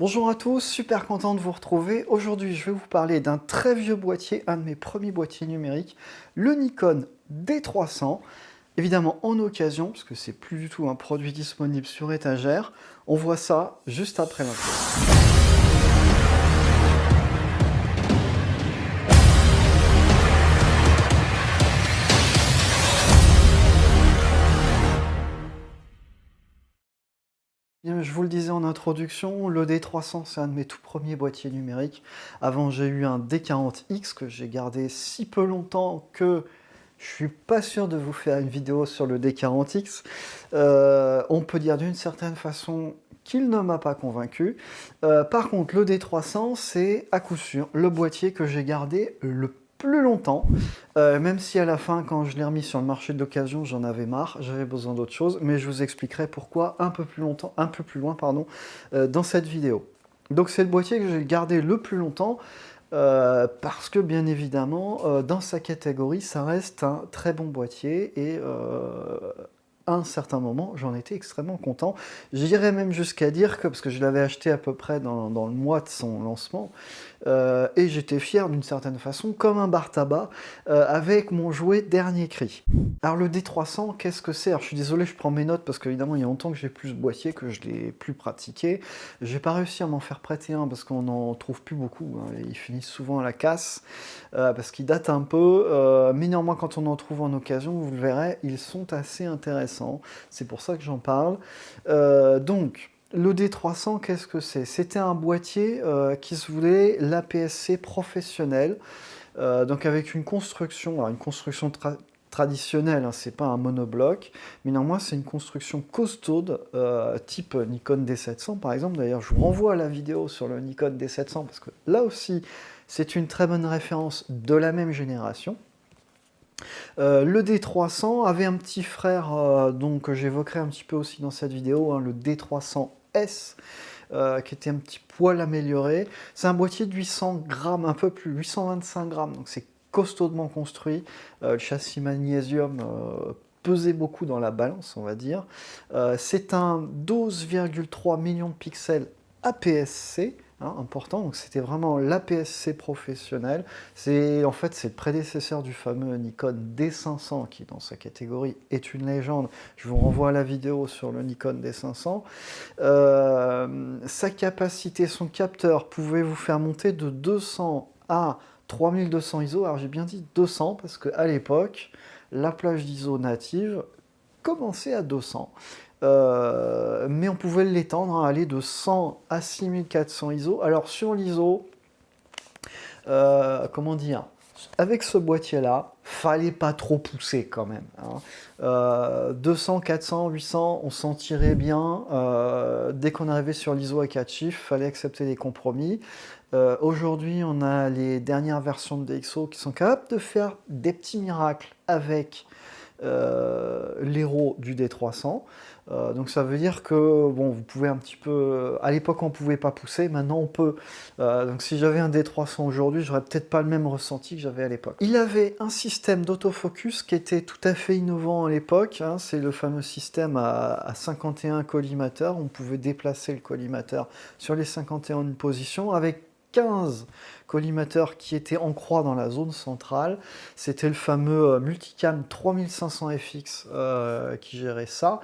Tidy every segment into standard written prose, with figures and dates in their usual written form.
Bonjour à tous, super content de vous retrouver. Aujourd'hui, je vais vous parler d'un très vieux boîtier, un de mes premiers boîtiers numériques, le Nikon D300. Évidemment en occasion, parce que c'est plus du tout un produit disponible sur étagère. On voit ça juste après l'intro. Bien, je vous le disais en introduction, le D300 c'est un de mes tout premiers boîtiers numériques. Avant j'ai eu un D40X que j'ai gardé si peu longtemps que je suis pas sûr de vous faire une vidéo sur le D40X. On peut dire d'une certaine façon qu'il ne m'a pas convaincu. Par contre le D300 c'est à coup sûr le boîtier que j'ai gardé le plus longtemps, même si à la fin, quand je l'ai remis sur le marché de l'occasion, j'en avais marre, j'avais besoin d'autre chose, mais je vous expliquerai pourquoi un peu plus loin, dans cette vidéo. Donc c'est le boîtier que j'ai gardé le plus longtemps, parce que bien évidemment, dans sa catégorie, ça reste un très bon boîtier et à un certain moment, j'en étais extrêmement content. J'irais même jusqu'à dire que, parce que je l'avais acheté à peu près dans le mois de son lancement, et j'étais fier d'une certaine façon, comme un bar tabac, avec mon jouet dernier cri. Alors le D300, qu'est-ce que c'est? Alors je suis désolé, je prends mes notes parce qu'évidemment il y a longtemps que j'ai plus ce boîtier, que je l'ai plus pratiqué. J'ai pas réussi à m'en faire prêter un parce qu'on n'en trouve plus beaucoup, hein. Ils finissent souvent à la casse, parce qu'ils datent un peu, mais néanmoins quand on en trouve en occasion, vous le verrez, ils sont assez intéressants. C'est pour ça que j'en parle. Donc, le D300, qu'est-ce que c'est? C'était un boîtier qui se voulait l'APS-C professionnel, donc avec une construction, alors une construction traditionnelle, hein, c'est pas un monobloc, mais néanmoins c'est une construction costaude, type Nikon D700 par exemple. D'ailleurs, je vous renvoie à la vidéo sur le Nikon D700 parce que là aussi c'est une très bonne référence de la même génération. Le D300 avait un petit frère, donc, que j'évoquerai un petit peu aussi dans cette vidéo, hein, le D300S, qui était un petit poil amélioré. C'est un boîtier de 800 grammes, un peu plus, 825 grammes, donc c'est costaudsement construit. Le châssis magnésium pesait beaucoup dans la balance, on va dire. C'est un 12,3 millions de pixels APS-C, hein, important, donc c'était vraiment l'APS-C professionnel. En fait, c'est le prédécesseur du fameux Nikon D500, qui dans sa catégorie est une légende. Je vous renvoie à la vidéo sur le Nikon D500. Sa capacité, son capteur pouvait vous faire monter de 200 à 3200 ISO. Alors j'ai bien dit 200 parce qu'à l'époque, la plage d'ISO native commençait à 200. Mais on pouvait l'étendre à aller de 100 à 6400 ISO. Alors sur l'ISO, comment dire, avec ce boîtier-là, fallait pas trop pousser quand même, hein. 200, 400, 800, on s'en tirait bien. Dès qu'on arrivait sur l'ISO à 4 chiffres, fallait accepter des compromis. Aujourd'hui, on a les dernières versions de DxO qui sont capables de faire des petits miracles avec l'héros du D300. Donc ça veut dire que bon, vous pouvez un petit peu... À l'époque, on ne pouvait pas pousser, maintenant on peut. Donc si j'avais un D300 aujourd'hui, j'aurais peut-être pas le même ressenti que j'avais à l'époque. Il avait un système d'autofocus qui était tout à fait innovant à l'époque, hein. C'est le fameux système à 51 collimateurs. On pouvait déplacer le collimateur sur les 51 positions avec 15 collimateurs qui étaient en croix dans la zone centrale. C'était le fameux Multicam 3500 FX qui gérait ça,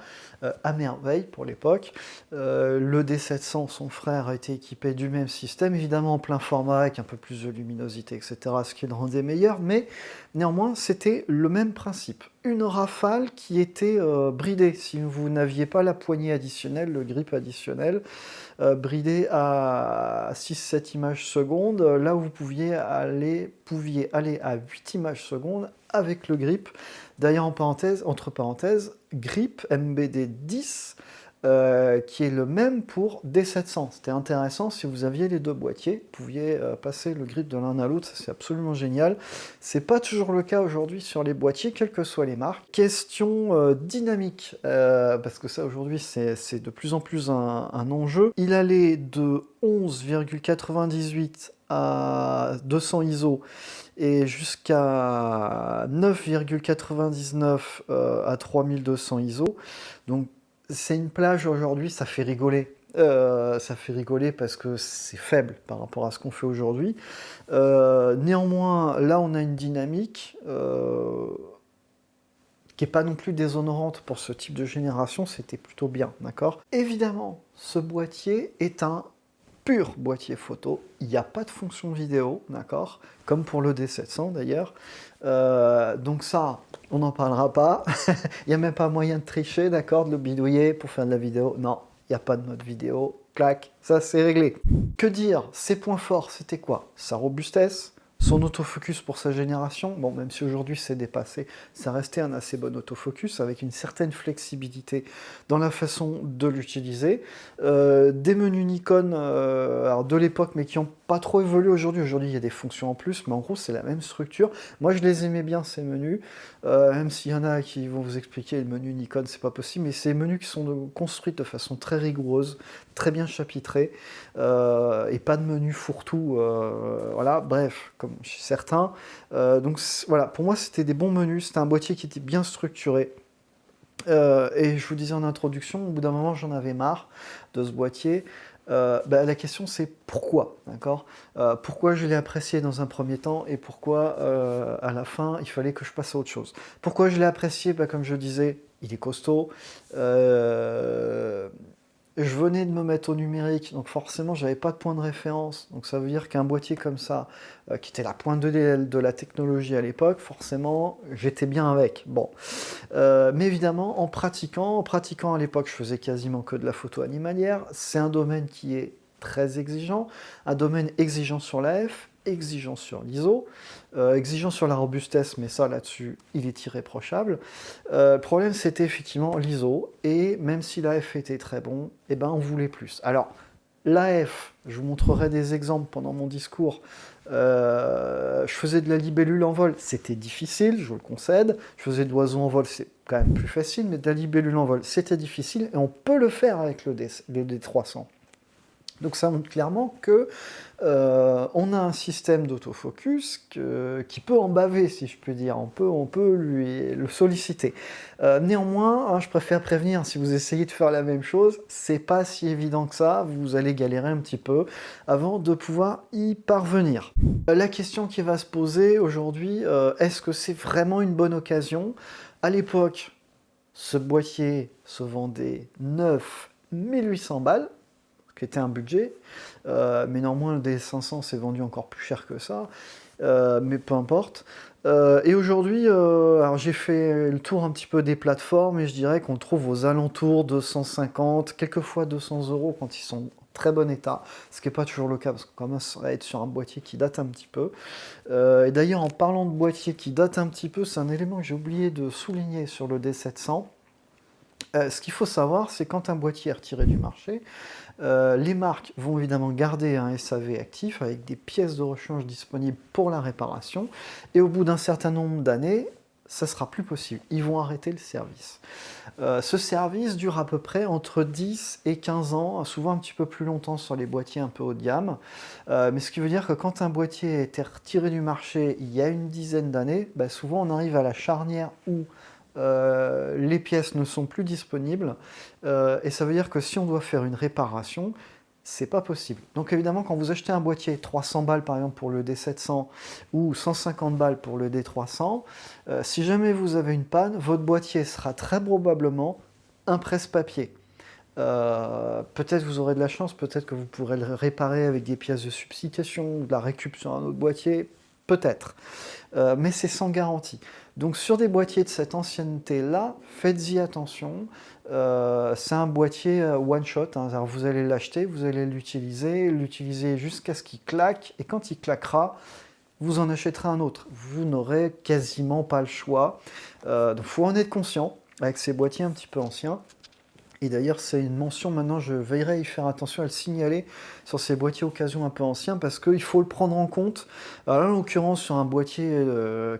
à merveille pour l'époque. Le D700, son frère, a été équipé du même système, évidemment en plein format, avec un peu plus de luminosité, etc., ce qui le rendait meilleur, mais néanmoins, c'était le même principe. Une rafale qui était bridée. Si vous n'aviez pas la poignée additionnelle, le grip additionnel, bridé à 6-7 images secondes, là où vous pouviez aller à 8 images secondes avec le grip. D'ailleurs, entre parenthèses, grip MBD 10, qui est le même pour D700. C'était intéressant, si vous aviez les deux boîtiers, vous pouviez passer le grip de l'un à l'autre, c'est absolument génial. C'est pas toujours le cas aujourd'hui sur les boîtiers, quelles que soient les marques. Question dynamique, parce que ça aujourd'hui c'est de plus en plus un enjeu. Il allait de 11,98 à 200 ISO et jusqu'à 9,99 à 3200 ISO. Donc c'est une plage aujourd'hui, ça fait rigoler. Ça fait rigoler parce que c'est faible par rapport à ce qu'on fait aujourd'hui. Néanmoins, là, on a une dynamique qui n'est pas non plus déshonorante pour ce type de génération, c'était plutôt bien, d'accord? Évidemment, ce boîtier est un pur boîtier photo, il n'y a pas de fonction vidéo, d'accord? Comme pour le D700 d'ailleurs. Donc ça, on n'en parlera pas. Il n'y a même pas moyen de tricher, d'accord? De le bidouiller pour faire de la vidéo. Non, il n'y a pas de mode vidéo. Clac, ça c'est réglé. Que dire? Ses points forts, c'était quoi? Sa robustesse, son autofocus pour sa génération, bon, même si aujourd'hui c'est dépassé, ça restait un assez bon autofocus avec une certaine flexibilité dans la façon de l'utiliser. Des menus Nikon alors de l'époque, mais qui n'ont pas trop évolué aujourd'hui. Aujourd'hui, il y a des fonctions en plus, mais en gros, c'est la même structure. Moi, je les aimais bien, ces menus, même s'il y en a qui vont vous expliquer le menu Nikon, c'est pas possible, mais ces menus qui sont construits de façon très rigoureuse, très bien chapitrés, et pas de menu fourre-tout, voilà, bref, comme chez certains. Donc voilà, pour moi, c'était des bons menus, c'était un boîtier qui était bien structuré. Et je vous disais en introduction, au bout d'un moment, j'en avais marre de ce boîtier. La question c'est pourquoi, d'accord? Pourquoi je l'ai apprécié dans un premier temps et pourquoi à la fin il fallait que je passe à autre chose. Pourquoi je l'ai apprécié? Comme je disais, il est costaud. Je venais de me mettre au numérique, donc forcément j'avais pas de point de référence. Donc ça veut dire qu'un boîtier comme ça, qui était la pointe de la technologie à l'époque, forcément j'étais bien avec. Bon, mais évidemment en pratiquant à l'époque, je faisais quasiment que de la photo animalière. C'est un domaine qui est très exigeant, un domaine exigeant sur l'AF, exigeant sur l'ISO, exigeant sur la robustesse, mais ça là-dessus, il est irréprochable. Le problème, c'était effectivement l'ISO, et même si l'AF était très bon, eh ben, on voulait plus. Alors, l'AF, je vous montrerai des exemples pendant mon discours. Je faisais de la libellule en vol, c'était difficile, je vous le concède. Je faisais de l'oiseau en vol, c'est quand même plus facile, mais de la libellule en vol, c'était difficile, et on peut le faire avec le D300. Donc ça montre clairement que on a un système d'autofocus qui peut en baver, si je puis dire. On peut le solliciter. Néanmoins, hein, je préfère prévenir, si vous essayez de faire la même chose, c'est pas si évident que ça. Vous allez galérer un petit peu avant de pouvoir y parvenir. La question qui va se poser aujourd'hui, est-ce que c'est vraiment une bonne occasion? À l'époque, ce boîtier se vendait neuf 1800 balles, qui était un budget, mais néanmoins le D500 s'est vendu encore plus cher que ça, mais peu importe. Et aujourd'hui, alors j'ai fait le tour un petit peu des plateformes et je dirais qu'on le trouve aux alentours de 150, quelquefois 200 € quand ils sont en très bon état, ce qui n'est pas toujours le cas parce qu'on commence à être sur un boîtier qui date un petit peu. Et d'ailleurs, en parlant de boîtier qui date un petit peu, c'est un élément que j'ai oublié de souligner sur le D700. Ce qu'il faut savoir, c'est quand un boîtier est retiré du marché, les marques vont évidemment garder un SAV actif avec des pièces de rechange disponibles pour la réparation, et au bout d'un certain nombre d'années, ça sera plus possible. Ils vont arrêter le service. Ce service dure à peu près entre 10 et 15 ans, souvent un petit peu plus longtemps sur les boîtiers un peu haut de gamme. Mais ce qui veut dire que quand un boîtier a été retiré du marché il y a une dizaine d'années, souvent on arrive à la charnière où les pièces ne sont plus disponibles, et ça veut dire que si on doit faire une réparation, c'est pas possible. Donc évidemment, quand vous achetez un boîtier 300 balles par exemple pour le D700 ou 150 balles pour le D300, si jamais vous avez une panne, votre boîtier sera très probablement un presse-papier. Peut-être vous aurez de la chance, peut-être que vous pourrez le réparer avec des pièces de substitution, de la récup sur un autre boîtier, peut-être. Mais c'est sans garantie. Donc sur des boîtiers de cette ancienneté-là, faites-y attention. C'est un boîtier one-shot, hein. Alors vous allez l'acheter, vous allez l'utiliser jusqu'à ce qu'il claque, et quand il claquera, vous en achèterez un autre. Vous n'aurez quasiment pas le choix. Donc il faut en être conscient avec ces boîtiers un petit peu anciens. Et d'ailleurs, c'est une mention, maintenant je veillerai à y faire attention, à le signaler sur ces boîtiers occasion un peu anciens, parce qu'il faut le prendre en compte. Alors là, en l'occurrence, sur un boîtier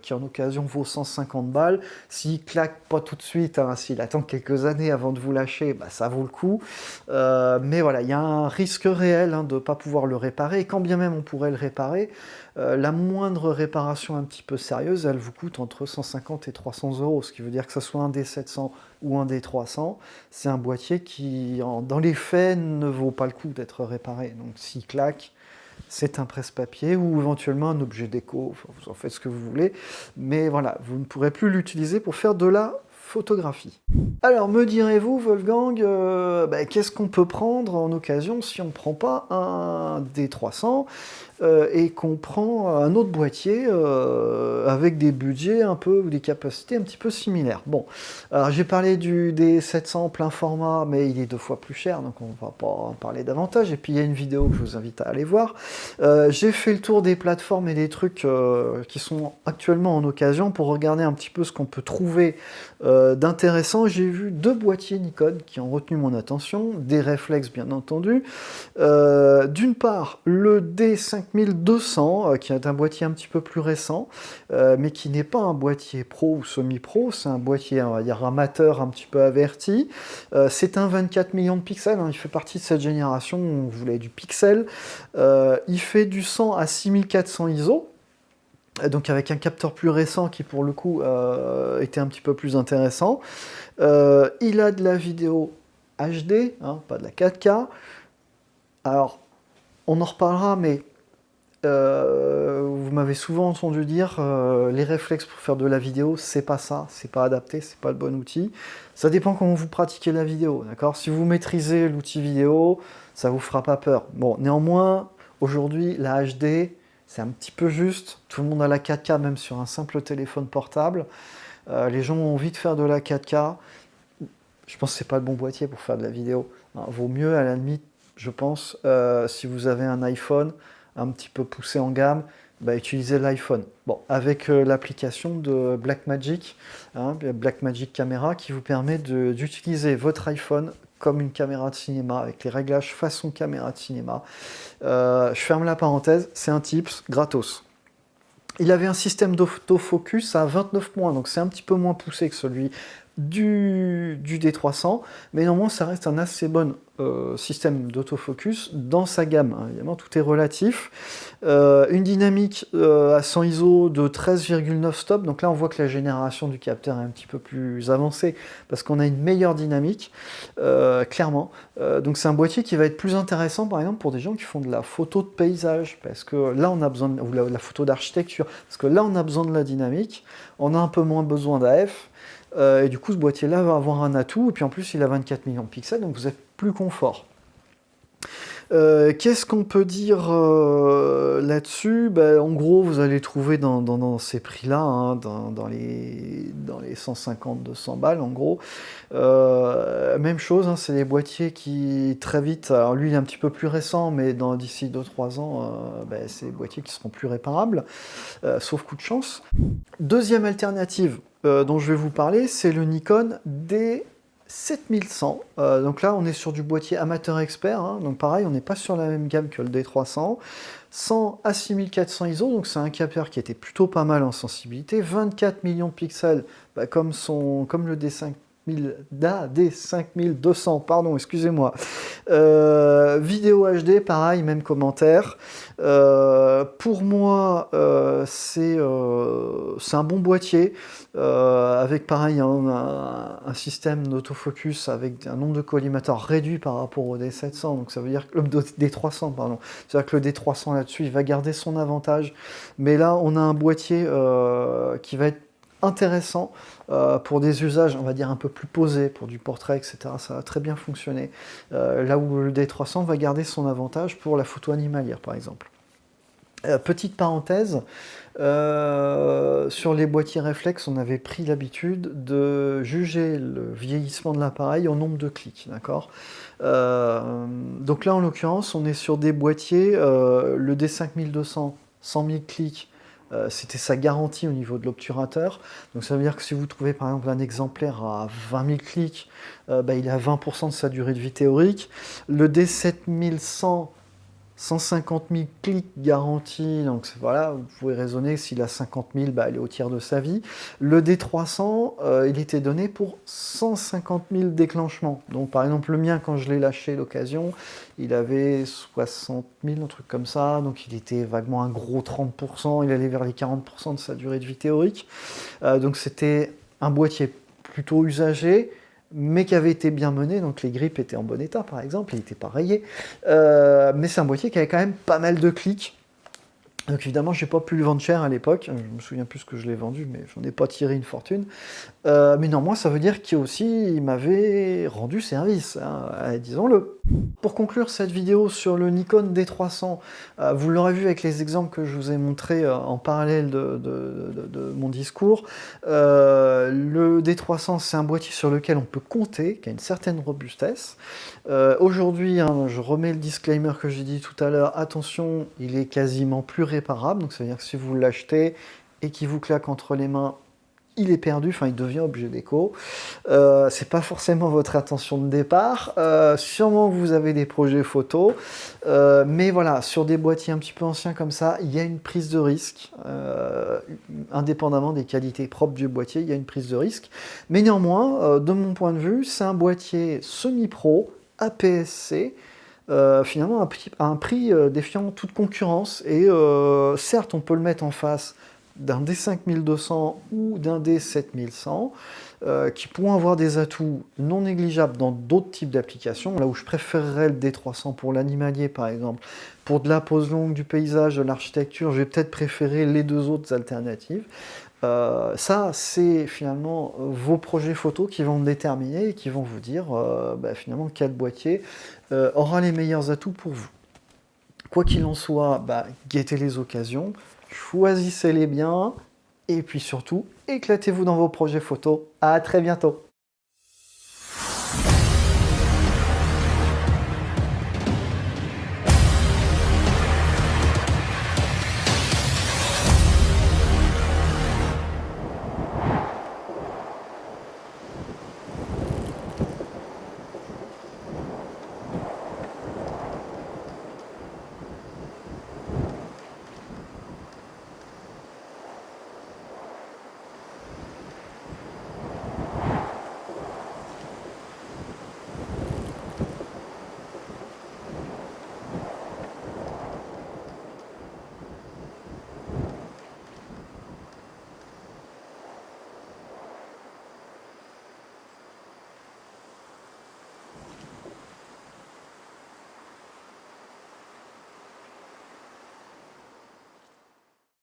qui en occasion vaut 150 balles, s'il claque pas tout de suite, hein, s'il attend quelques années avant de vous lâcher, ça vaut le coup. Mais voilà, il y a un risque réel de ne pas pouvoir le réparer, et quand bien même on pourrait le réparer, la moindre réparation un petit peu sérieuse, elle vous coûte entre 150 et 300 €, ce qui veut dire que ce soit un D700 ou un D300, c'est un boîtier qui, dans les faits, ne vaut pas le coup d'être réparé. Donc s'il claque, c'est un presse-papier ou éventuellement un objet déco, enfin, vous en faites ce que vous voulez, mais voilà, vous ne pourrez plus l'utiliser pour faire de la photographie. Alors me direz-vous, Wolfgang, qu'est-ce qu'on peut prendre en occasion si on ne prend pas un D300 et qu'on prend un autre boîtier avec des budgets un peu, ou des capacités un petit peu similaires. Bon, alors j'ai parlé du D700 plein format, mais il est 2 fois plus cher, donc on va pas en parler davantage. Et puis il y a une vidéo que je vous invite à aller voir. J'ai fait le tour des plateformes et des trucs qui sont actuellement en occasion pour regarder un petit peu ce qu'on peut trouver d'intéressant. J'ai vu 2 boîtiers Nikon qui ont retenu mon attention, des réflexes bien entendu. D'une part, le D5200, qui est un boîtier un petit peu plus récent, mais qui n'est pas un boîtier pro ou semi-pro, c'est un boîtier, on va dire, amateur un petit peu averti. C'est un 24 millions de pixels, hein, il fait partie de cette génération où on voulait du pixel. Il fait du 100 à 6400 ISO, donc avec un capteur plus récent qui pour le coup était un petit peu plus intéressant. Il a de la vidéo HD, hein, pas de la 4K. Alors, on en reparlera, mais vous m'avez souvent entendu dire les réflexes pour faire de la vidéo, c'est pas ça, c'est pas adapté, c'est pas le bon outil. Ça dépend comment vous pratiquez la vidéo, d'accord? Si vous maîtrisez l'outil vidéo, ça vous fera pas peur. Bon, néanmoins, aujourd'hui, la HD, c'est un petit peu juste. Tout le monde a la 4K, même sur un simple téléphone portable. Les gens ont envie de faire de la 4K. Je pense que c'est pas le bon boîtier pour faire de la vidéo. Hein, vaut mieux, à la limite, je pense, si vous avez un iPhone un petit peu poussé en gamme, utilisez l'iPhone. Bon, avec l'application de Blackmagic, hein, Blackmagic Camera, qui vous permet d'utiliser votre iPhone comme une caméra de cinéma, avec les réglages façon caméra de cinéma. Je ferme la parenthèse, c'est un tips gratos. Il avait un système d'autofocus à 29 points, donc c'est un petit peu moins poussé que celui du D300, mais néanmoins ça reste un assez bon système d'autofocus dans sa gamme, hein. Évidemment tout est relatif. Une dynamique à 100 ISO de 13,9 stop, donc là on voit que la génération du capteur est un petit peu plus avancée parce qu'on a une meilleure dynamique, clairement. Donc c'est un boîtier qui va être plus intéressant par exemple pour des gens qui font de la photo de paysage, parce que là on a besoin ou la photo d'architecture, parce que là on a besoin de la dynamique, on a un peu moins besoin d'AF. Et du coup, ce boîtier-là va avoir un atout, et puis en plus, il a 24 millions de pixels, donc vous êtes plus confort. Qu'est-ce qu'on peut dire là-dessus? En gros, vous allez trouver dans ces prix-là, hein, dans les 150-200 balles, en gros. Même chose, hein, c'est des boîtiers qui, très vite, alors lui, il est un petit peu plus récent, mais d'ici 2-3 ans, c'est des boîtiers qui seront plus réparables, sauf coup de chance. Deuxième alternative dont je vais vous parler, c'est le Nikon D7100. Donc là, on est sur du boîtier amateur expert, hein, donc pareil, on n'est pas sur la même gamme que le D300. 100 à 6400 ISO, donc c'est un capteur qui était plutôt pas mal en sensibilité. 24 millions de pixels, comme le D5200, pardon, excusez-moi. Vidéo HD, pareil, même commentaire. Pour moi, c'est un bon boîtier, avec pareil un système d'autofocus avec un nombre de collimateurs réduit par rapport au D700, donc ça veut dire que le D300, pardon. C'est-à-dire que le D300 là-dessus, il va garder son avantage, mais là, on a un boîtier qui va être intéressant pour des usages, on va dire, un peu plus posés, pour du portrait, etc. Ça va très bien fonctionner. Là où le D300 va garder son avantage pour la photo animalière, par exemple. Petite parenthèse, sur les boîtiers réflexes, on avait pris l'habitude de juger le vieillissement de l'appareil au nombre de clics, d'accord? Donc là, en l'occurrence, on est sur des boîtiers, le D5200, 100 000 clics, c'était sa garantie au niveau de l'obturateur. Donc ça veut dire que si vous trouvez par exemple un exemplaire à 20 000 clics, il a 20% de sa durée de vie théorique. Le D7100, 150 000 clics garantis, donc voilà, vous pouvez raisonner, s'il a 50 000, il est au tiers de sa vie. Le D300, il était donné pour 150 000 déclenchements. Donc par exemple, le mien, quand je l'ai lâché l'occasion, il avait 60 000, un truc comme ça, donc il était vaguement un gros 30%, il allait vers les 40% de sa durée de vie théorique. Donc c'était un boîtier plutôt usagé, mais qui avait été bien mené, donc les grippes étaient en bon état par exemple, il n'était pas rayé, mais c'est un boîtier qui avait quand même pas mal de clics. Donc évidemment, j'ai pas pu le vendre cher à l'époque, je me souviens plus ce que je l'ai vendu, mais j'en ai pas tiré une fortune. Mais néanmoins, ça veut dire qu'il m'avait rendu service, hein, disons-le. Pour conclure cette vidéo sur le Nikon D300, vous l'aurez vu avec les exemples que je vous ai montrés en parallèle de mon discours, le D300 c'est un boîtier sur lequel on peut compter, qui a une certaine robustesse. Aujourd'hui, hein, je remets le disclaimer que j'ai dit tout à l'heure, attention, il est quasiment plus réparable, donc ça veut dire que si vous l'achetez et qu'il vous claque entre les mains, il est perdu, enfin il devient objet déco. C'est pas forcément votre intention de départ, sûrement vous avez des projets photos, mais voilà, sur des boîtiers un petit peu anciens comme ça, il y a une prise de risque, indépendamment des qualités propres du boîtier, il y a une prise de risque, mais néanmoins, de mon point de vue, c'est un boîtier semi-pro, APS-C, finalement à un prix défiant toute concurrence, et certes on peut le mettre en face d'un D5200 ou d'un D7100, qui pourront avoir des atouts non négligeables dans d'autres types d'applications, là où je préférerais le D300 pour l'animalier par exemple, pour de la pose longue, du paysage, de l'architecture, je vais peut-être préférer les deux autres alternatives. Ça, c'est finalement vos projets photos qui vont déterminer et qui vont vous dire finalement quel boîtier aura les meilleurs atouts pour vous. Quoi qu'il en soit, guettez les occasions, choisissez-les bien, et puis surtout, éclatez-vous dans vos projets photos. À très bientôt!